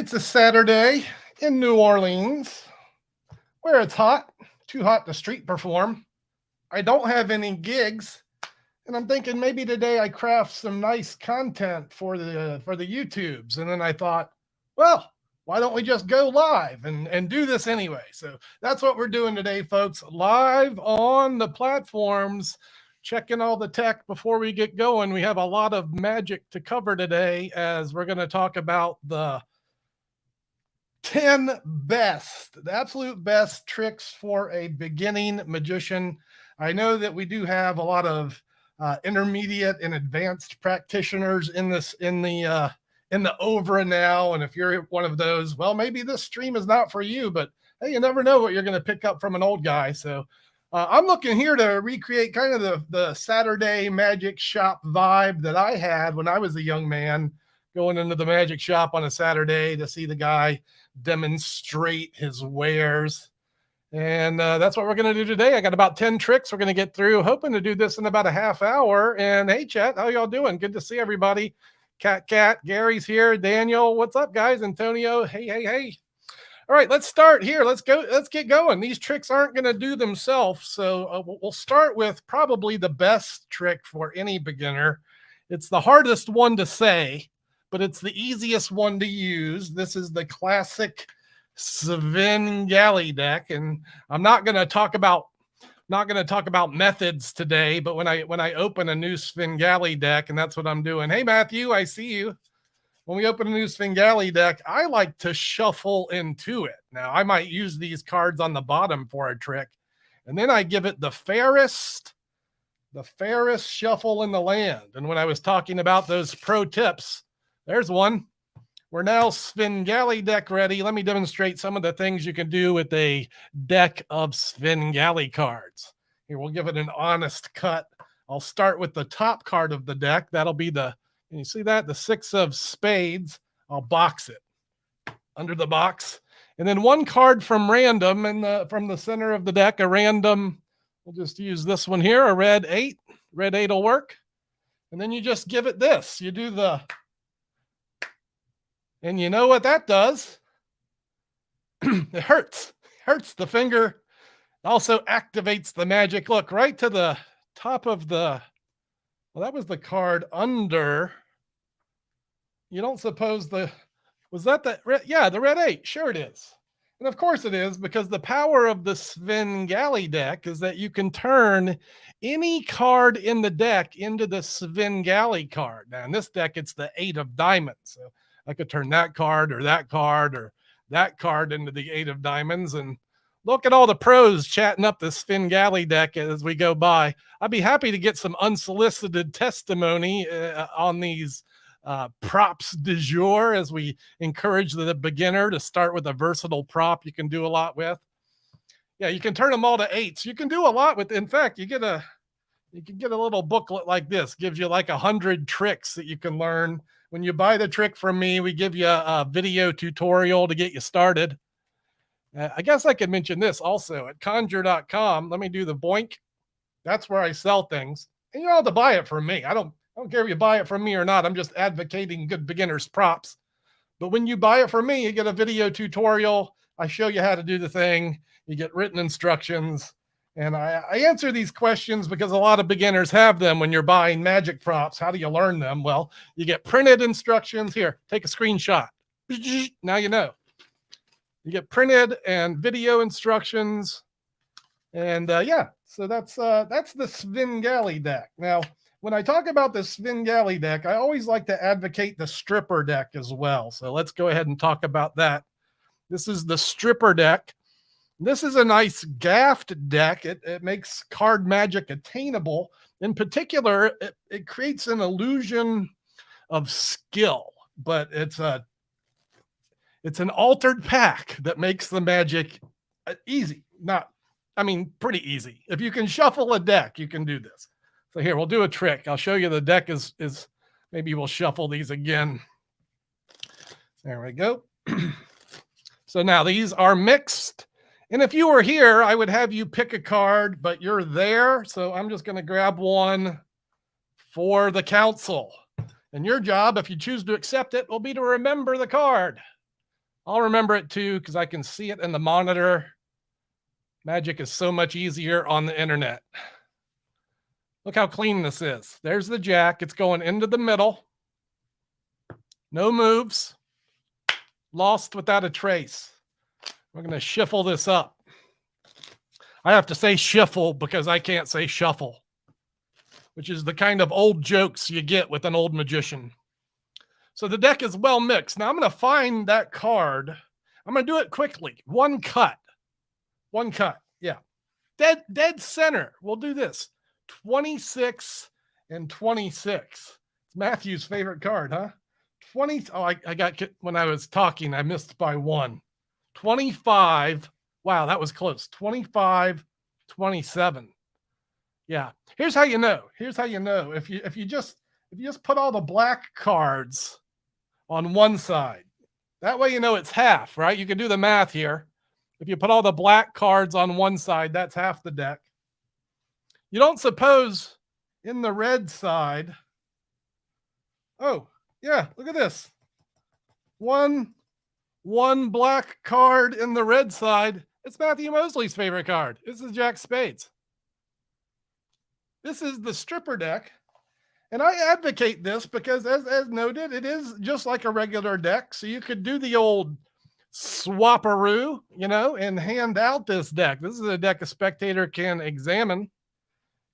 It's a Saturday in New Orleans where it's hot, too hot to street perform. I don't have any gigs, and I'm thinking maybe today I craft some nice content for the YouTubes. And then I thought, well, why don't we just go live and do this anyway? So that's what we're doing today, folks. Live on the platforms, checking all the tech before we get going. We have a lot of magic to cover today as we're going to talk about the 10 best, the absolute best tricks for a beginning magician. I know that we do have a lot of intermediate and advanced practitioners in the over and now. And if you're one of those, well, maybe this stream is not for you, but hey, you never know what you're going to pick up from an old guy. So I'm looking here to recreate kind of the Saturday magic shop vibe that I had when I was a young man, going into the magic shop on a Saturday to see the guy demonstrate his wares. And that's what we're going to do today. I got about 10 tricks we're going to get through, hoping to do this in about a half hour. And hey, chat, how y'all doing? Good to see everybody. Cat, Gary's here. Daniel, what's up, guys? Antonio, hey. All right, let's start here. Let's go. Let's get going. These tricks aren't going to do themselves. So we'll start with probably the best trick for any beginner. It's the hardest one to say, but it's the easiest one to use. This is the classic Svengali deck, and I'm not going to talk about methods today. But when I open a new Svengali deck, and that's what I'm doing. Hey Matthew, I see you. When we open a new Svengali deck, I like to shuffle into it. Now I might use these cards on the bottom for a trick, and then I give it the fairest shuffle in the land. And when I was talking about those pro tips, there's one. We're now Svengali deck ready. Let me demonstrate some of the things you can do with a deck of Svengali cards. Here, we'll give it an honest cut. I'll start with the top card of the deck. That'll be can you see that? The 6 of spades. I'll box it under the box. And then one card from random, and from the center of the deck, a random, we'll just use this one here, a red 8. Red 8 will work. And then you just give it this. You do and you know what that does? It hurts the finger. It also activates the magic. Look, right to the top of well, that was the card under. You don't suppose was that the red? Yeah, the red 8. Sure it is. And of course it is, because the power of the Svengali deck is that you can turn any card in the deck into the Svengali card. Now in this deck, it's the 8 of diamonds. So I could turn that card or that card into the 8 of diamonds. And look at all the pros chatting up the Svengali deck as we go by. I'd be happy to get some unsolicited testimony on these props du jour, as we encourage the beginner to start with a versatile prop you can do a lot with. Yeah, you can turn them all to 8s. You can do a lot with. In fact, you can get a little booklet like this. Gives you like 100 tricks that you can learn. When you buy the trick from me, we give you a video tutorial to get you started. I guess I could mention this also at conjure.com. Let me do the boink. That's where I sell things. And you don't have to buy it from me. I don't care if you buy it from me or not. I'm just advocating good beginners props. But when you buy it from me, you get a video tutorial. I show you how to do the thing. You get written instructions. And I answer these questions because a lot of beginners have them when you're buying magic props. How do you learn them? Well, you get printed instructions. Here, take a screenshot. Now you know. You get printed and video instructions. And yeah, so that's the Svengali deck. Now, when I talk about the Svengali deck, I always like to advocate the stripper deck as well. So let's go ahead and talk about that. This is the stripper deck. This is a nice gaffed deck. It makes card magic attainable. In particular, it creates an illusion of skill, but it's an altered pack that makes the magic easy. Pretty easy. If you can shuffle a deck, you can do this. So here, we'll do a trick. I'll show you the deck is maybe we'll shuffle these again. There we go. So now these are mixed. And if you were here, I would have you pick a card, but you're there. So I'm just going to grab one for the council. And your job, if you choose to accept it, will be to remember the card. I'll remember it too because I can see it in the monitor. Magic is so much easier on the internet. Look how clean this is. There's the jack. It's going into the middle. No moves. Lost without a trace. We're going to shuffle this up. I have to say shuffle because I can't say shuffle, which is the kind of old jokes you get with an old magician. So the deck is well mixed. Now I'm going to find that card. I'm going to do it quickly. One cut. Yeah. Dead center. We'll do this. 26 and 26. It's Matthew's favorite card, huh? 20. Oh, I got, when I was talking, I missed by one. 25. Wow, that was close. 25, 27. Yeah. Here's how you know. If you just put all the black cards on one side, that way you know it's half, right? You can do the math here. If you put all the black cards on one side, that's half the deck. You don't suppose in the red side. Oh, yeah, look at this. One black card in the red side. It's Matthew Mosley's favorite card. This is Jack Spades. This is the stripper deck. And I advocate this because, as noted, it is just like a regular deck. So you could do the old swapperoo, and hand out this deck. This is a deck a spectator can examine.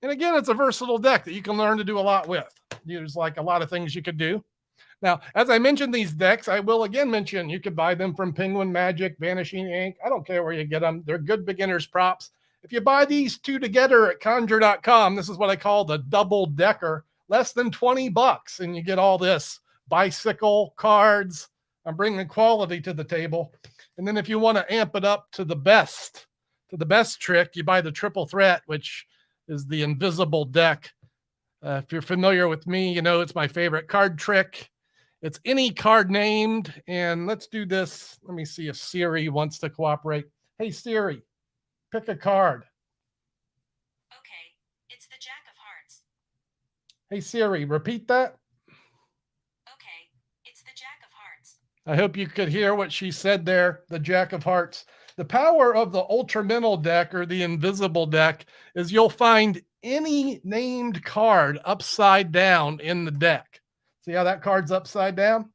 And again, it's a versatile deck that you can learn to do a lot with. There's like a lot of things you could do. Now, as I mentioned these decks, I will again mention you could buy them from Penguin Magic, Vanishing Ink. I don't care where you get them. They're good beginner's props. If you buy these two together at conjure.com, this is what I call the double decker, less than $20, and you get all this bicycle cards. I'm bringing quality to the table. And then if you want to amp it up to the best trick, you buy the triple threat, which is the invisible deck. If you're familiar with me, it's my favorite card trick. It's any card named. And let's do this. Let me see if Siri wants to cooperate. Hey, Siri, pick a card. Okay, it's the Jack of Hearts. Hey, Siri, repeat that. Okay, it's the Jack of Hearts. I hope you could hear what she said there, the Jack of Hearts. The power of the Ultramental deck or the invisible deck is you'll find any named card upside down in the deck. See how that card's upside down?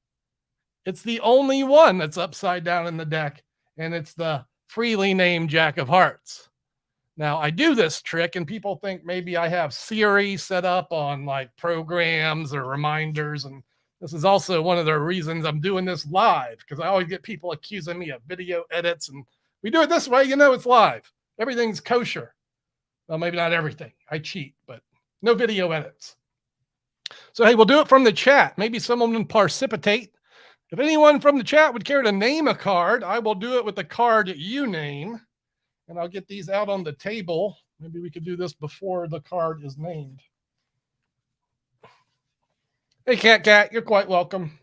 It's the only one that's upside down in the deck, and it's the freely named Jack of Hearts. Now, I do this trick, and people think maybe I have Siri set up on like programs or reminders, and this is also one of the reasons I'm doing this live, because I always get people accusing me of video edits, and we do it this way, it's live. Everything's kosher. Well, maybe not everything. I cheat, but no video edits. So, hey, we'll do it from the chat. Maybe someone will precipitate. If anyone from the chat would care to name a card, I will do it with the card you name. And I'll get these out on the table. Maybe we could do this before the card is named. Hey, Cat, you're quite welcome.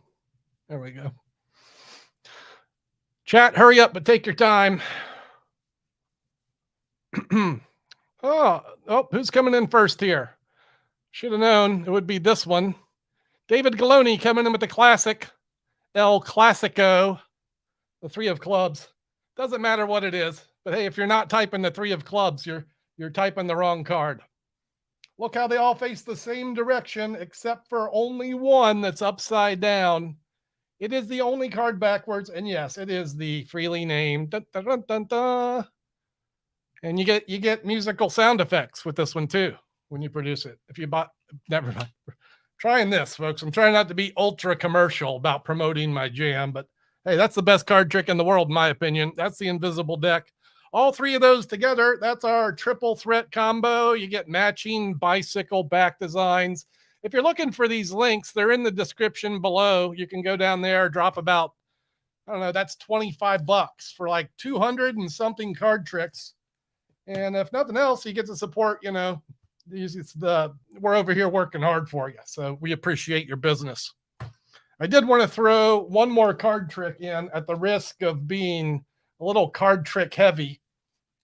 There we go. Chat, hurry up, but take your time. Oh, who's coming in first here? Should have known it would be this one. David Galoni coming in with the classic El Clasico, the three of clubs. Doesn't matter what it is, but hey, if you're not typing the three of clubs, you're typing the wrong card. Look how they all face the same direction, except for only one that's upside down. It is the only card backwards, and yes, it is the freely named. Dun, dun, dun, dun, dun. And you get musical sound effects with this one too when you produce it. If you bought, never mind. Trying this, folks. I'm trying not to be ultra commercial about promoting my jam, but hey, that's the best card trick in the world, in my opinion. That's the invisible deck. All three of those together, that's our triple threat combo. You get matching bicycle back designs. If you're looking for these links, they're in the description below. You can go down there, drop about, I don't know, that's $25 for like 200 and something card tricks. And if nothing else, you get to support, we're over here working hard for you. So we appreciate your business. I did want to throw one more card trick in at the risk of being a little card trick heavy.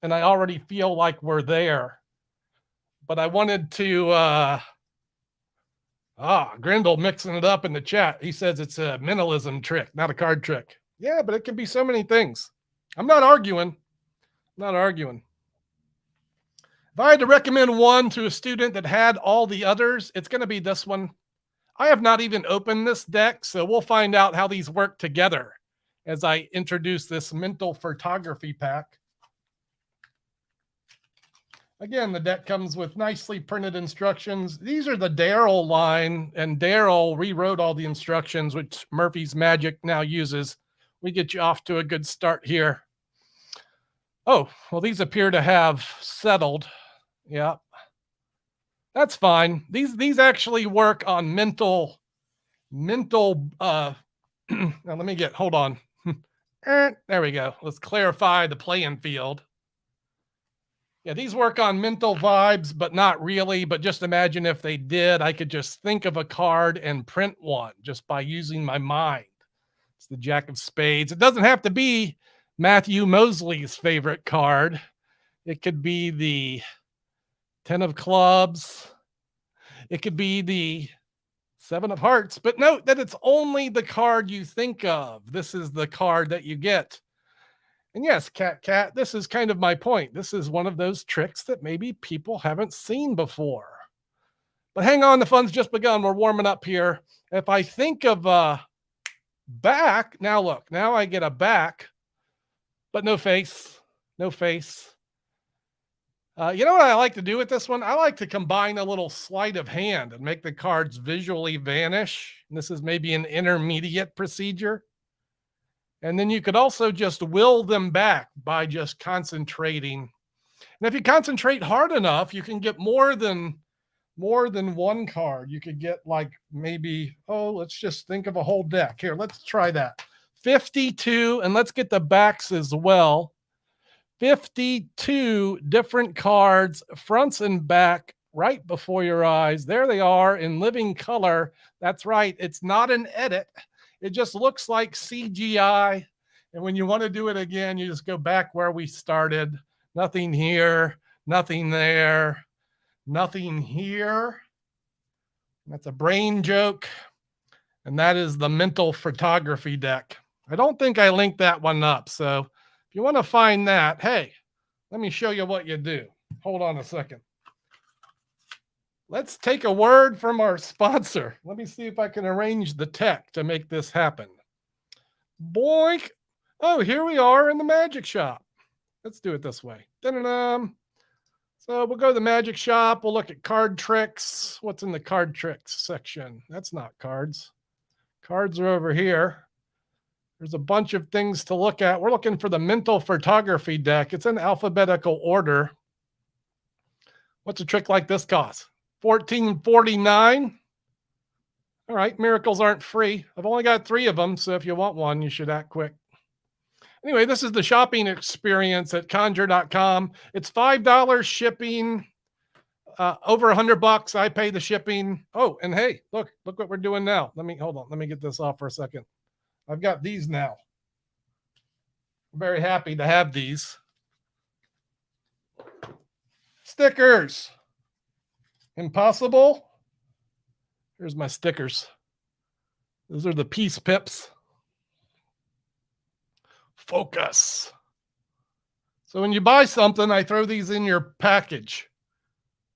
And I already feel like we're there. But I wanted to, Grindle mixing it up in the chat. He says it's a mentalism trick, not a card trick. Yeah, but it can be so many things. I'm not arguing. Not arguing. If I had to recommend one to a student that had all the others, it's going to be this one. I have not even opened this deck, so we'll find out how these work together as I introduce this mental photography pack. Again, the deck comes with nicely printed instructions. These are the Daryl line, and Daryl rewrote all the instructions, which Murphy's Magic now uses. We get you off to a good start here. Oh, well, these appear to have settled. Yeah, that's fine. These actually work on mental. Now let me hold on. There we go. Let's clarify the playing field. Yeah, these work on mental vibes, but not really. But just imagine if they did, I could just think of a card and print one just by using my mind. It's the Jack of Spades. It doesn't have to be Matthew Mosley's favorite card. It could be the 10 of Clubs. It could be the 7 of Hearts. But note that it's only the card you think of. This is the card that you get. And yes, Cat, this is kind of my point. This is one of those tricks that maybe people haven't seen before. But hang on, the fun's just begun. We're warming up here. If I think of back, now look, now I get a back, but no face, no face. You know what I like to do with this one? I like to combine a little sleight of hand and make the cards visually vanish. And this is maybe an intermediate procedure. And then you could also just will them back by just concentrating. And if you concentrate hard enough, you can get more than one card. You could get like maybe, let's just think of a whole deck. Here, let's try that. 52, and let's get the backs as well. 52 different cards, fronts and back, right before your eyes. There they are in living color. That's right. It's not an edit. It just looks like CGI. And when you want to do it again, you just go back where we started. Nothing here, nothing there, nothing here. That's a brain joke. And that is the mental photography deck. I don't think I linked that one up. So if you want to find that, hey, let me show you what you do. Hold on a second. Let's take a word from our sponsor. Let me see if I can arrange the tech to make this happen. Boink. Oh, here we are in the magic shop. Let's do it this way. Da-da-dum. So we'll go to the magic shop. We'll look at card tricks. What's in the card tricks section? That's not cards. Cards are over here. There's a bunch of things to look at. We're looking for the mental photography deck. It's in alphabetical order. What's a trick like this cost? $14.49. All right, miracles aren't free. I've only got 3 of them, so if you want one, you should act quick. Anyway, this is the shopping experience at conjure.com. It's $5 shipping, over $100. I pay the shipping. Oh, and hey, look what we're doing now. Hold on. Let me get this off for a second. I've got these now. I'm very happy to have these. Stickers. Impossible. Here's my stickers. Those are the peace pips. Focus. So when you buy something, I throw these in your package.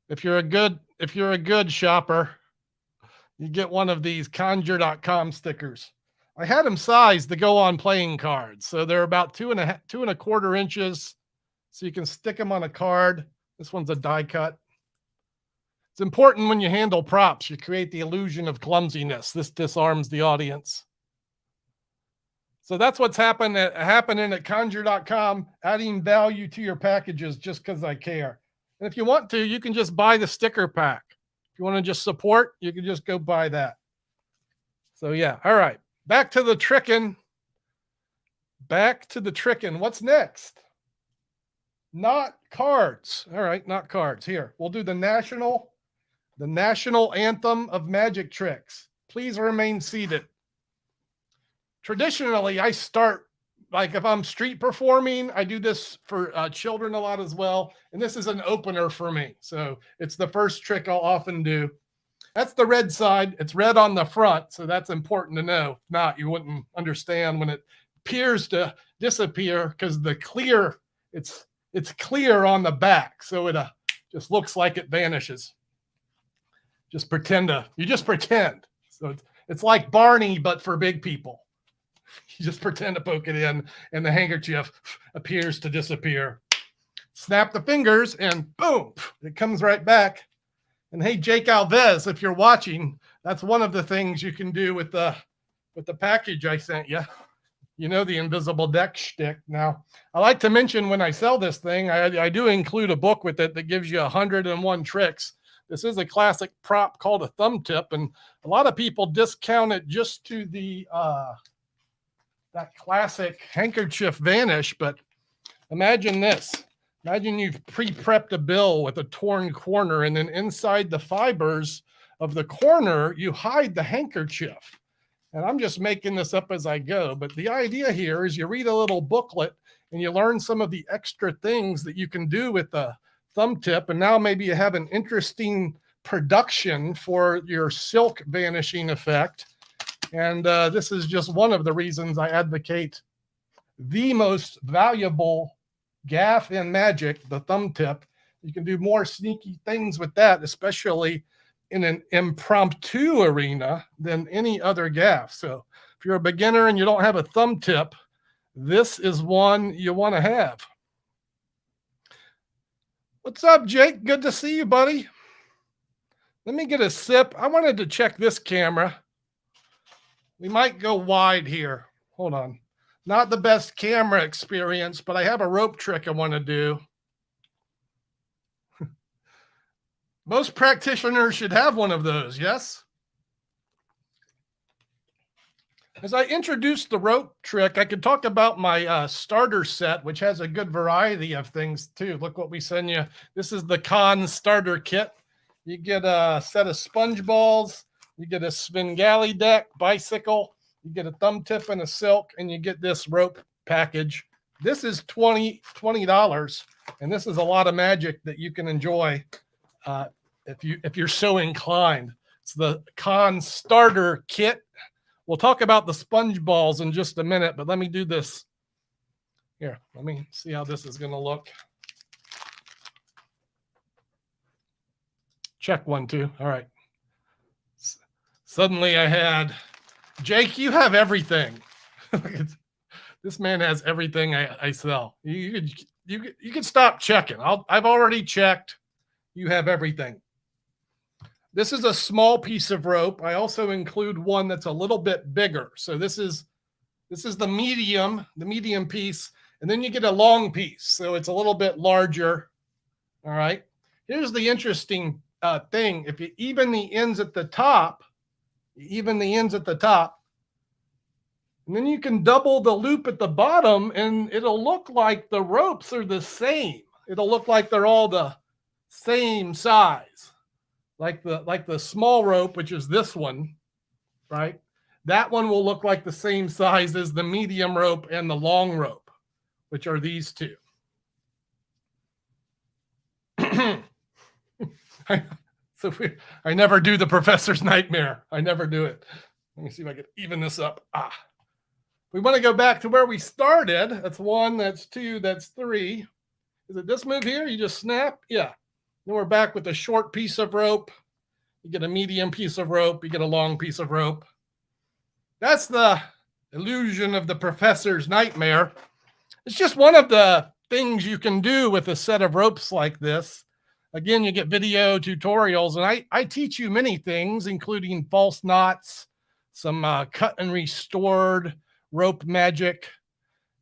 If you're a good shopper, you get one of these conjure.com stickers. I had them sized to go on playing cards. So they're about 2.25 inches. So you can stick them on a card. This one's a die cut. It's important when you handle props. You create the illusion of clumsiness. This disarms the audience. So that's what's happening at conjure.com, adding value to your packages just because I care. And if you want to, you can just buy the sticker pack. If you want to just support, you can just go buy that. So yeah, all right. Back to the tricking. What's next? Not cards. All right, not cards. Here, we'll do the national anthem of magic tricks. Please remain seated. Traditionally, I start, like if I'm street performing, I do this for children a lot as well. And this is an opener for me. So it's the first trick I'll often do. That's the red side. It's red on the front. So that's important to know. If not, you wouldn't understand when it appears to disappear because the clear, it's clear on the back, so it just looks like it vanishes. You just pretend. So it's like Barney, but for big people. You just pretend to poke it in, and the handkerchief appears to disappear. Snap the fingers, and boom, it comes right back. And hey, Jake Alves, if you're watching, that's one of the things you can do with the package I sent you. You know, the invisible deck shtick. Now, I like to mention when I sell this thing, I do include a book with it that gives you 101 tricks. This is a classic prop called a thumb tip, and a lot of people discount it just to the that classic handkerchief vanish. But imagine this. Imagine you've pre-prepped a bill with a torn corner, and then inside the fibers of the corner, you hide the handkerchief. And I'm just making this up as I go. But the idea here is you read a little booklet and you learn some of the extra things that you can do with the thumb tip. And now maybe you have an interesting production for your silk vanishing effect. And this is just one of the reasons I advocate the most valuable gaff in magic, the thumb tip. You can do more sneaky things with that, especially in an impromptu arena, than any other gaff. So if you're a beginner and you don't have a thumb tip, this is one you want to have. What's up, Jake? Good to see you, buddy. Let me get a sip. I wanted to check this camera. We might go wide here. Hold on. Not the best camera experience, but I have a rope trick I want to do. Most practitioners should have one of those, yes? As I introduce the rope trick, I could talk about my starter set, which has a good variety of things too. Look what we send you. This is the Con starter kit. You get a set of sponge balls, you get a Svengali deck, bicycle, you get a thumb tip and a silk, and you get this rope package. This is $20, and this is a lot of magic that you can enjoy if you're so inclined. It's the Con starter kit. We'll talk about the sponge balls in just a minute, but let me do this. Here, let me see how this is going to look. Check 1, 2. All right. Suddenly I had, Jake, you have everything. This man has everything I sell. You could stop checking. I've already checked. You have everything. This is a small piece of rope. I also include one that's a little bit bigger. So this is the medium piece, and then you get a long piece. So it's a little bit larger. All right. Here's the interesting thing. If you even the ends at the top, and then you can double the loop at the bottom, and it'll look like the ropes are the same. It'll look like they're all the same size. Like the small rope, which is this one, right? That one will look like the same size as the medium rope and the long rope, which are these two. I never do the professor's nightmare. I never do it. Let me see if I can even this up. We want to go back to where we started. That's 1, that's 2, that's 3. Is it this move here? You just snap? Yeah. Then we're back with a short piece of rope. You get a medium piece of rope. You get a long piece of rope. That's the illusion of the professor's nightmare. It's just one of the things you can do with a set of ropes like this. Again, you get video tutorials, and I teach you many things, including false knots, some cut and restored rope magic.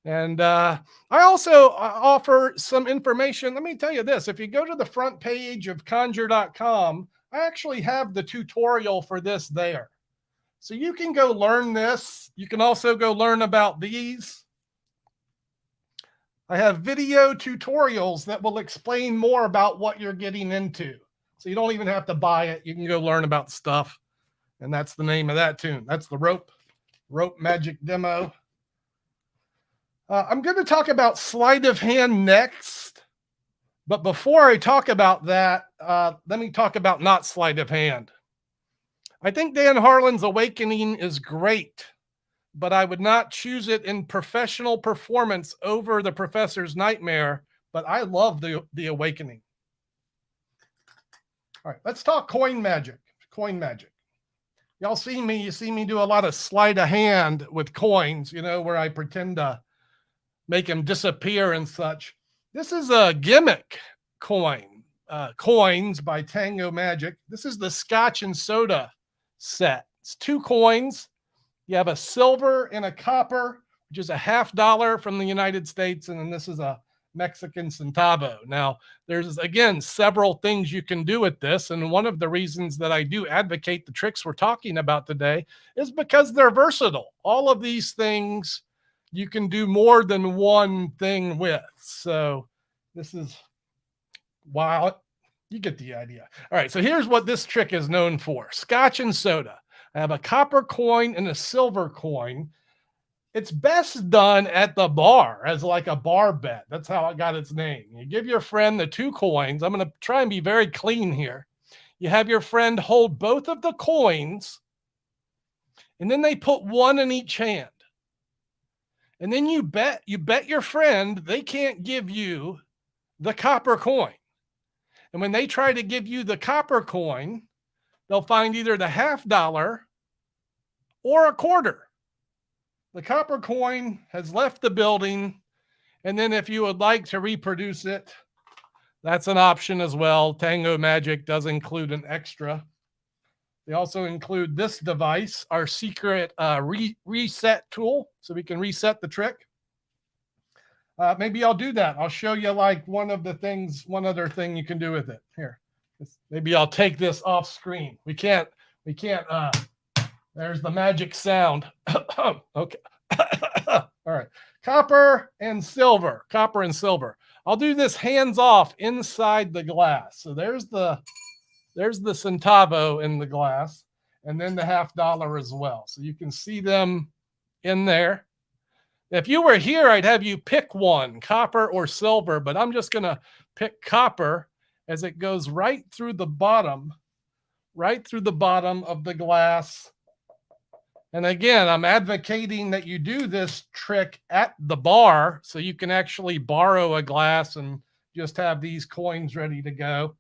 And I also offer some information. Let me tell you this. If you go to the front page of conjure.com, I actually have the tutorial for this there. So you can go learn this. You can also go learn about these. I have video tutorials that will explain more about what you're getting into. So you don't even have to buy it. You can go learn about stuff. And that's the name of that tune. That's the rope magic demo. I'm going to talk about sleight of hand next. But before I talk about that, let me talk about not sleight of hand. I think Dan Harlan's Awakening is great, but I would not choose it in professional performance over the Professor's Nightmare, but I love the Awakening. All right, let's talk coin magic. Coin magic. Y'all see me, you see me do a lot of sleight of hand with coins, you know, where I pretend to make them disappear and such. This is a gimmick coin, coins by Tango Magic. This is the Scotch and Soda set. It's 2 coins. You have a silver and a copper, which is a $50 from the United States, and then this is a Mexican centavo. Now, there's, again, several things you can do with this, and one of the reasons that I do advocate the tricks we're talking about today is because they're versatile. All of these things you can do more than one thing with. So this is, wow, you get the idea. All right, so here's what this trick is known for. Scotch and soda. I have a copper coin and a silver coin. It's best done at the bar as like a bar bet. That's how it got its name. You give your friend the 2 coins. I'm going to try and be very clean here. You have your friend hold both of the coins, and then they put one in each hand. And then you bet your friend they can't give you the copper coin. And when they try to give you the copper coin, they'll find either the $50 or a quarter. The copper coin has left the building. And then if you would like to reproduce it, that's an option as well. Tango Magic does include an extra. They also include this device, our secret reset tool, so we can reset the trick. Maybe I'll do that. I'll show you like one other thing you can do with it. Here, maybe I'll take this off screen. We can't, there's the magic sound. Okay. All right. Copper and silver. I'll do this hands off inside the glass. So there's the centavo in the glass, and then the $50 as well. So you can see them in there. If you were here, I'd have you pick one, copper or silver, but I'm just going to pick copper as it goes right through the bottom of the glass. And again, I'm advocating that you do this trick at the bar so you can actually borrow a glass and just have these coins ready to go.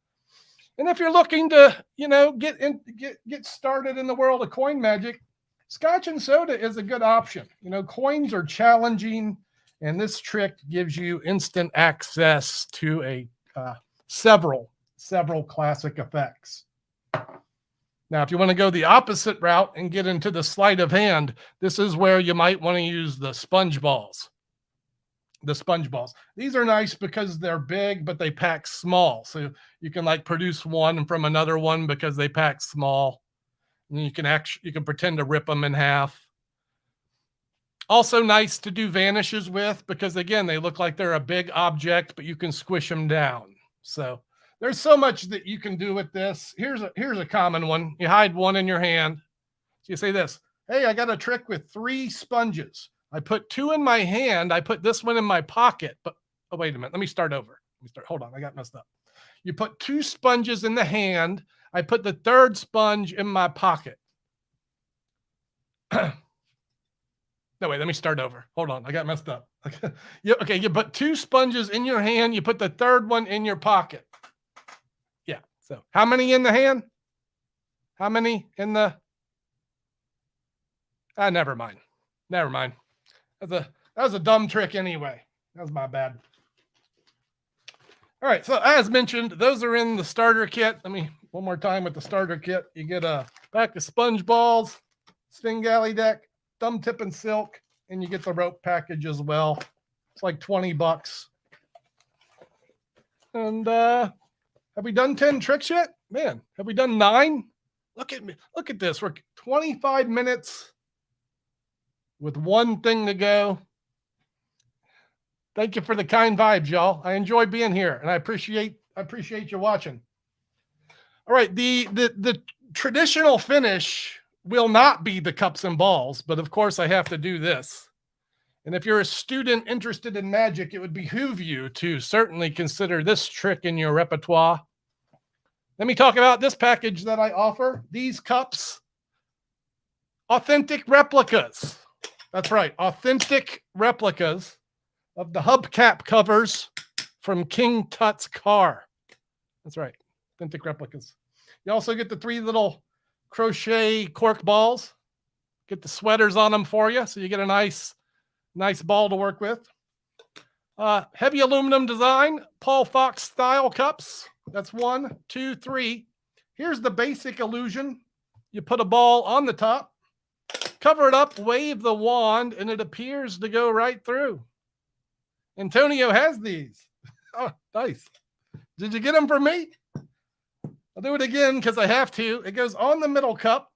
And if you're looking to, get started in the world of coin magic, Scotch and soda is a good option. Coins are challenging, and this trick gives you instant access to several classic effects. Now, if you want to go the opposite route and get into the sleight of hand, this is where you might want to use the sponge balls. These are nice because they're big, but they pack small. So you can like produce one from another one because they pack small. And you can pretend to rip them in half. Also nice to do vanishes with because, again, they look like they're a big object, but you can squish them down. So there's so much that you can do with this. Here's a common one. You hide one in your hand. So you say this, hey, I got a trick with 3 sponges. I put 2 in my hand. I put this one in my pocket. But, oh, wait a minute. Let me start over. Hold on. I got messed up. You put 2 sponges in the hand. I put the 3rd sponge in my pocket. No, wait, let me start over. Hold on. I got messed up. Okay, you put 2 sponges in your hand. You put the 3rd one in your pocket. Yeah. So how many in the hand? How many in the... Never mind. That was a dumb trick anyway. That was my bad. All right, so as mentioned, those are in the starter kit. Let me, one more time with the starter kit. You get a pack of sponge balls, Svengali deck, thumb tip and silk, and you get the rope package as well. It's like $20. And have we done 10 tricks yet? Man, have we done 9? Look at me. Look at this. We're 25 minutes with one thing to go. Thank you for the kind vibes, y'all. I enjoy being here, and I appreciate you watching. All right, the traditional finish will not be the cups and balls, but of course I have to do this. And if you're a student interested in magic, it would behoove you to certainly consider this trick in your repertoire. Let me talk about this package that I offer. These cups, authentic replicas. That's right. Authentic replicas of the hubcap covers from King Tut's car. That's right. Authentic replicas. You also get the 3 little crochet cork balls. Get the sweaters on them for you, so you get a nice ball to work with. Heavy aluminum design, Paul Fox style cups. That's 1, 2, 3. Here's the basic illusion. You put a ball on the top, cover it up, wave the wand, and it appears to go right through. Antonio has these. Oh, nice. Did you get them from me? I'll do it again because I have to. It goes on the middle cup.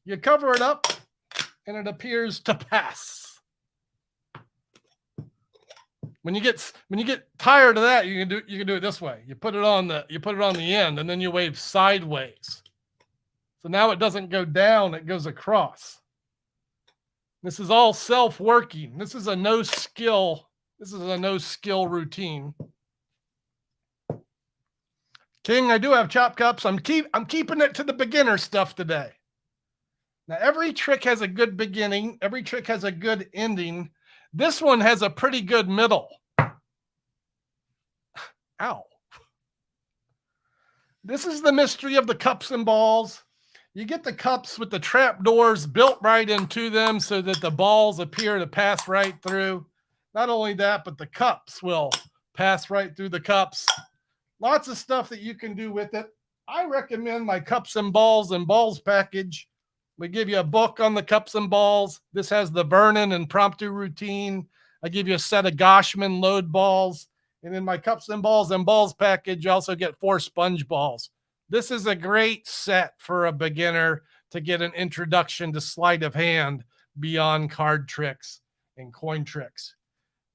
You cover it up, and it appears to pass. When you get tired of that, you can do it this way. You put it on the end, and then you wave sideways. So now it doesn't go down; it goes across. This is all self-working. This is a no skill routine. King, I do have chop cups. I'm keeping it to the beginner stuff today. Now, every trick has a good beginning. Every trick has a good ending. This one has a pretty good middle. Ow. This is the mystery of the cups and balls. You get the cups with the trap doors built right into them so that the balls appear to pass right through. Not only that, but the cups will pass right through the cups. Lots of stuff that you can do with it. I recommend my cups and balls package. We give you a book on the cups and balls. This has the Vernon impromptu routine. I give you a set of Goshman load balls. And in my cups and balls package, you also get 4 sponge balls. This is a great set for a beginner to get an introduction to sleight of hand beyond card tricks and coin tricks.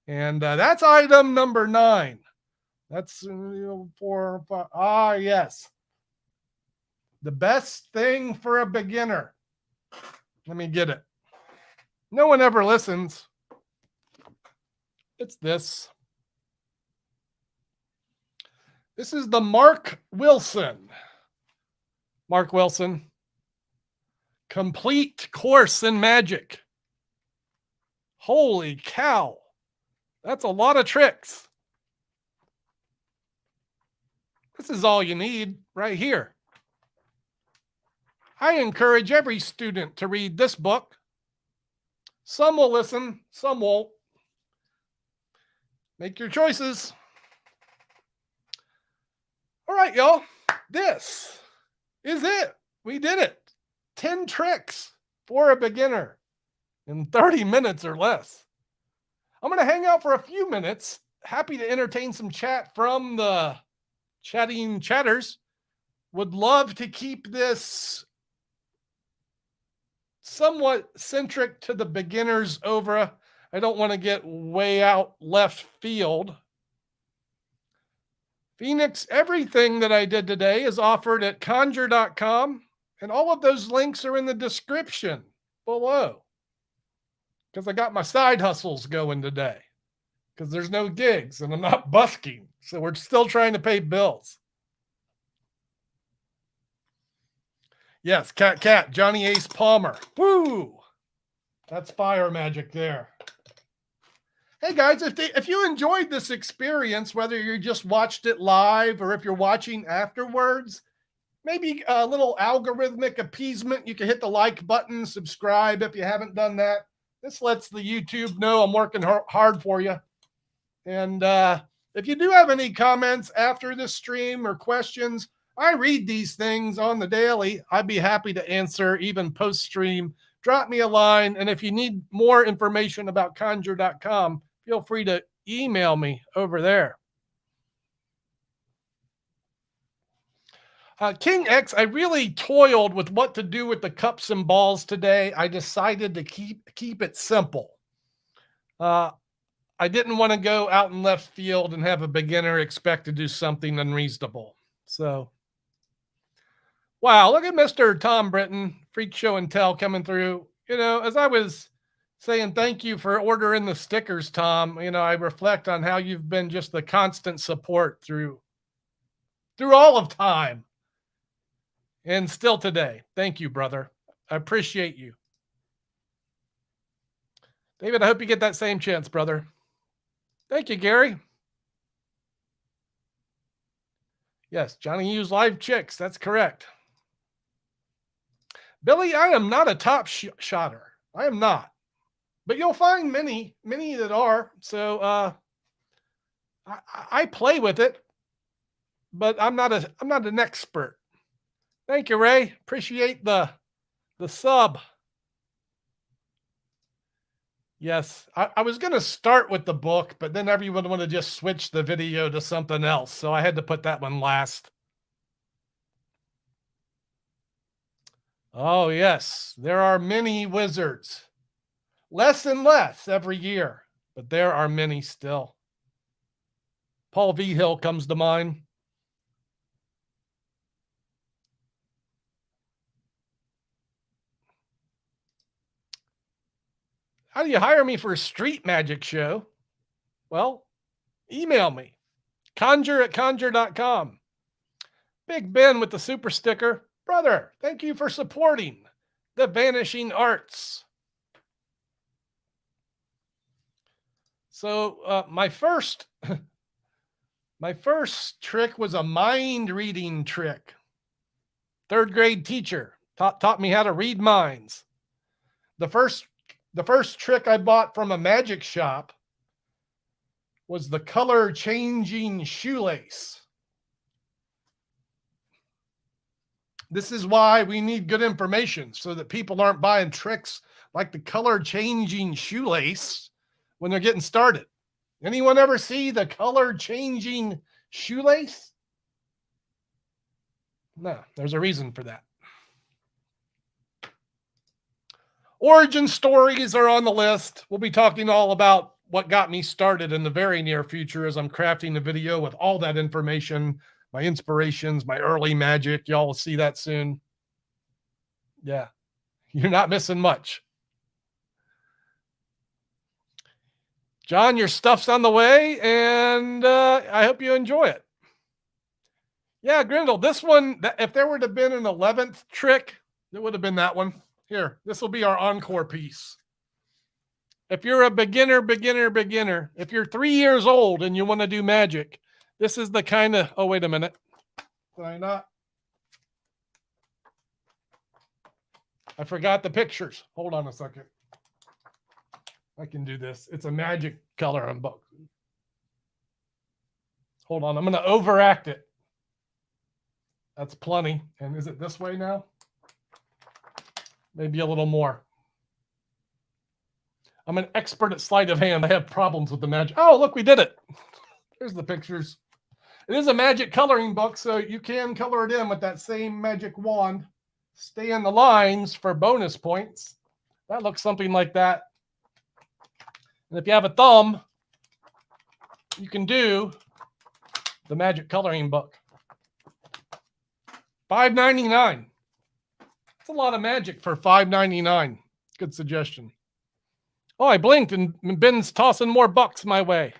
And that's item number 9. That's 4, 5. Yes. The best thing for a beginner. Let me get it. No one ever listens. It's this. This is the Mark Wilson. Mark Wilson. Complete course in magic. Holy cow. That's a lot of tricks. This is all you need right here. I encourage every student to read this book. Some will listen, some won't. Make your choices. All right, y'all. This is it. We did it. 10 tricks for a beginner in 30 minutes or less. I'm going to hang out for a few minutes. Happy to entertain some chat from the chatting chatters. Would love to keep this somewhat centric to the beginners over. I don't want to get way out left field. Phoenix, everything that I did today is offered at conjure.com, and all of those links are in the description below. Because I got my side hustles going today. Because there's no gigs and I'm not busking. So we're still trying to pay bills. Yes, Cat, Johnny Ace Palmer. Woo! That's fire magic there. Hey guys, if you enjoyed this experience, whether you just watched it live or if you're watching afterwards, maybe a little algorithmic appeasement. You can hit the like button, subscribe if you haven't done that. This lets the YouTube know I'm working hard for you. And if you do have any comments after this stream or questions, I read these things on the daily. I'd be happy to answer even post-stream. Drop me a line. And if you need more information about conjure.com, feel free to email me over there. King X, I really toiled with what to do with the cups and balls today. I decided to keep it simple. I didn't want to go out in left field and have a beginner expect to do something unreasonable. So, wow, look at Mr. Tom Britton, Freak Show and Tell coming through. You know, as I was saying thank you for ordering the stickers, Tom, you know, I reflect on how you've been just the constant support through all of time. And still today. Thank you, brother. I appreciate you. David, I hope you get that same chance, brother. Thank you, Gary. Yes, Johnny used live chicks. That's correct. Billy, I am not a top shotter. I am not. But you'll find many that are. So I play with it, but I'm not an expert. Thank you, Ray. Appreciate the sub. Yes, I was going to start with the book, but then everyone would have just switched the video to something else. So I had to put that one last. Oh, yes. There are many wizards. Less and less every year, but there are many still. Paul V. Hill comes to mind. How do you hire me for a street magic show? Well, email me. Conjure@conjure.com. Big Ben with the super sticker. Brother, thank you for supporting the Vanishing Arts. So my first trick was a mind reading trick. Third grade teacher taught me how to read minds. The first trick I bought from a magic shop was the color changing shoelace. This is why we need good information so that people aren't buying tricks like the color changing shoelace when they're getting started. Anyone ever see the color changing shoelace? No, there's a reason for that. Origin stories are on the list. We'll be talking all about what got me started in the very near future as I'm crafting the video with all that information, my inspirations, my early magic. Y'all will see that soon. Yeah, you're not missing much. John, your stuff's on the way, and I hope you enjoy it. Yeah, Grindle, this one, if there would have been an 11th trick, it would have been that one. Here, this will be our encore piece. If you're a beginner, if you're 3 years old and you want to do magic, this is the kind of, oh, wait a minute. Did I not? I forgot the pictures. Hold on a second. I can do this. It's a magic coloring book. Hold on. I'm going to overact it. That's plenty. And is it this way now? Maybe a little more. I'm an expert at sleight of hand. I have problems with the magic. Oh, look, we did it. Here's the pictures. It is a magic coloring book, so you can color it in with that same magic wand. Stay in the lines for bonus points. That looks something like that. And if you have a thumb, you can do the magic coloring book. $5.99. That's a lot of magic for $5.99. Good suggestion. Oh, I blinked and Ben's tossing more bucks my way.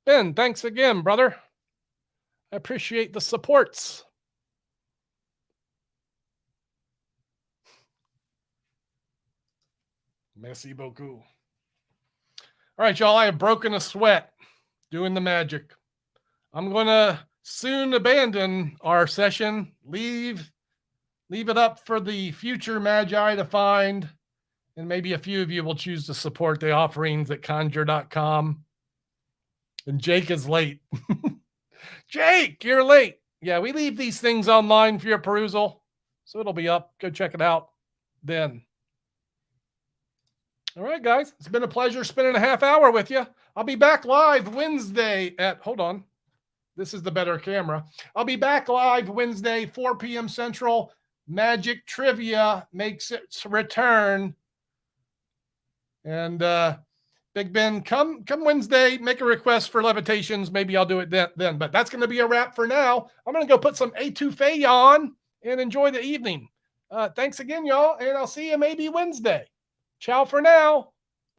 Ben, thanks again, brother. I appreciate the supports. Merci beaucoup. All right, y'all, I have broken a sweat doing the magic. I'm going to soon abandon our session, leave it up for the future magi to find, and maybe a few of you will choose to support the offerings at conjure.com. And Jake is late. Jake, you're late. Yeah, we leave these things online for your perusal, so it'll be up. Go check it out then. All right, guys, it's been a pleasure spending a half hour with you. I'll be back live Wednesday at, hold on, this is the better camera. I'll be back live Wednesday, 4 p.m. Central. Magic Trivia makes its return. And Big Ben, come Wednesday, make a request for levitations. Maybe I'll do it then. But that's going to be a wrap for now. I'm going to go put some etouffee on and enjoy the evening. Thanks again, y'all, and I'll see you maybe Wednesday. Ciao for now.